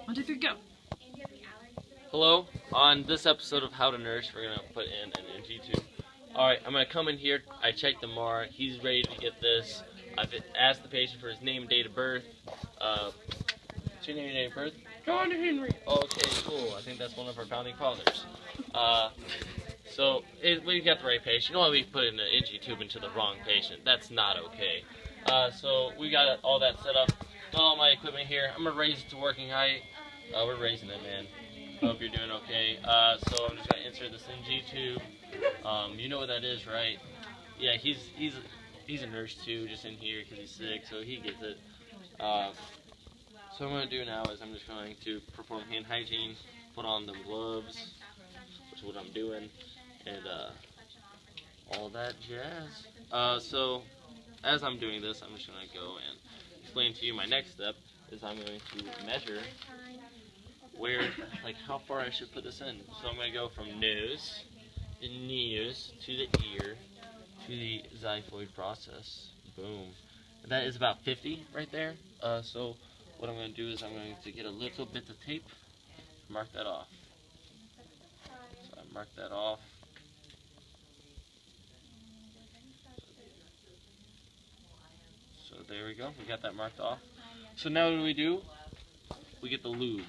1, 2, 3, go. Hello, on this episode of How to Nurse, we're going to put in an NG tube. Alright, I'm going to come in here, I checked the MAR, he's ready to get this. I've asked the patient for his name and date of birth. What's your name and date of birth? John Henry. Okay, cool, I think that's one of our founding fathers. We got the right patient. You don't want to be putting an NG tube into the wrong patient. That's not okay. So we got all that set up. Got all my equipment here. I'm going to raise it to working height. We're raising it, man. Hope you're doing okay. So I'm just going to insert this NG tube. You know what that is, right? Yeah, he's a nurse too, just in here because he's sick, so he gets it. So what I'm going to do now is I'm just going to perform hand hygiene, put on the gloves, which is what I'm doing, and all that jazz. So as I'm doing this, I'm just going to go and explain to you my next step is I'm going to measure how far I should put this in. So I'm going to go from nose to the ear to the xiphoid process. Boom. And that is about 50 right there. So what I'm going to do is I'm going to get a little bit of tape, mark that off. So I mark that off. So there we go. We got that marked off. So now what do? We get the lube.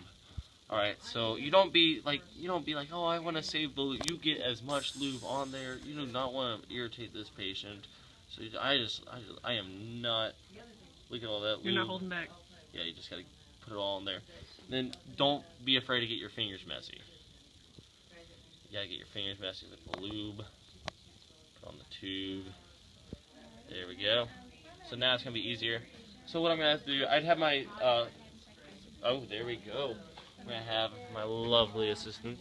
Alright, so you don't be like, oh, I want to save the lube. You get as much lube on there. You do not want to irritate this patient. So I am not, look at all that lube. You're not holding back. Yeah, you just got to put it all in there. Then don't be afraid to get your fingers messy. You got to get your fingers messy with the lube. Put on the tube. There we go. So now it's going to be easier. So what I'm going to have to do, I'd have my, oh, there we go. I'm going to have my lovely assistant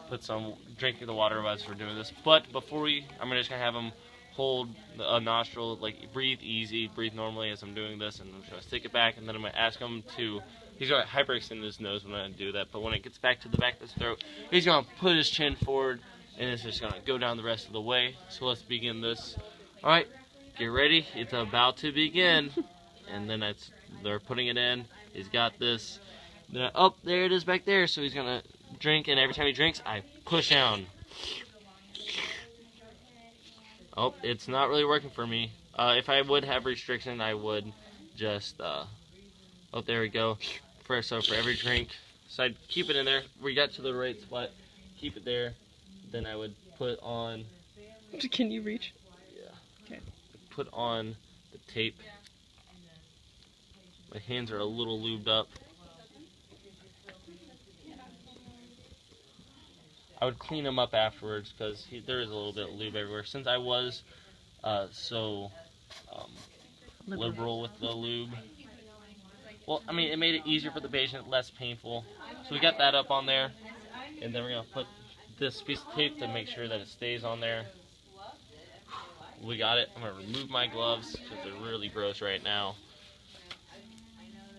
put some, drinking the water as we're doing this. But before I'm just going to have him hold a nostril, like breathe easy, breathe normally as I'm doing this, and I'm just going to stick it back, and then I'm going to ask him to, he's going to hyperextend his nose when I do that, but when it gets back to the back of his throat, he's going to put his chin forward, and it's just going to go down the rest of the way. So let's begin this. Alright, get ready, it's about to begin. And then they're putting it in, he's got this. Oh, there it is back there. So he's gonna drink, and every time he drinks, I push down. Oh, it's not really working for me. If I would have restriction, I would just. Oh, there we go. So for every drink, so I'd keep it in there. We got to the right spot. Keep it there. Then I would put on. Can you reach? Yeah. Okay. Put on the tape. My hands are a little lubed up. I would clean them up afterwards because there is a little bit of lube everywhere. Since I was so liberal with the lube, well, I mean, it made it easier for the patient, less painful. So we got that up on there, and then we're going to put this piece of tape to make sure that it stays on there. We got it. I'm going to remove my gloves because they're really gross right now.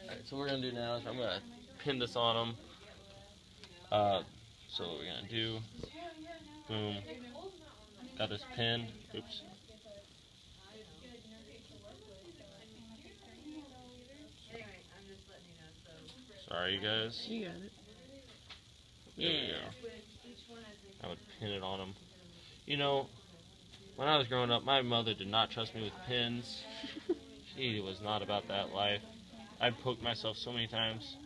Alright, so what we're going to do now is I'm going to pin this on them. So what we're going to do, boom, got this pinned, oops. Sorry you guys. You got it. There we go. I would pin it on them. You know, when I was growing up, my mother did not trust me with pins. She was not about that life. I'd poked myself so many times.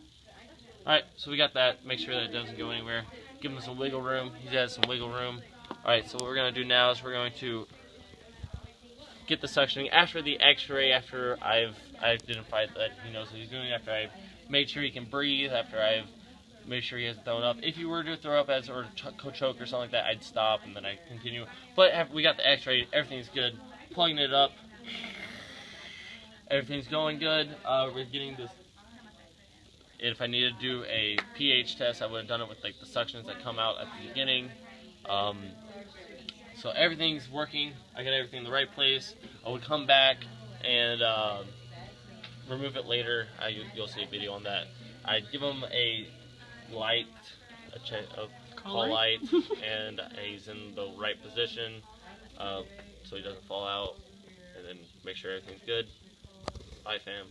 Alright, so we got that. Make sure that it doesn't go anywhere. Give him some wiggle room. He has some wiggle room. Alright, so what we're going to do now is we're going to get the suctioning after the x-ray, after I've identified that he knows what he's doing, after I've made sure he can breathe, after I've made sure he hasn't thrown up. If you were to throw up or choke or something like that, I'd stop and then I'd continue. But after we got the x-ray, everything's good. Plugging it up. Everything's going good. We're getting this. If I needed to do a pH test, I would have done it with like the suctions that come out at the beginning. So everything's working. I got everything in the right place. I would come back and remove it later. You'll see a video on that. I'd give him a light, a call light, and he's in the right position so he doesn't fall out, and then make sure everything's good. Bye, fam.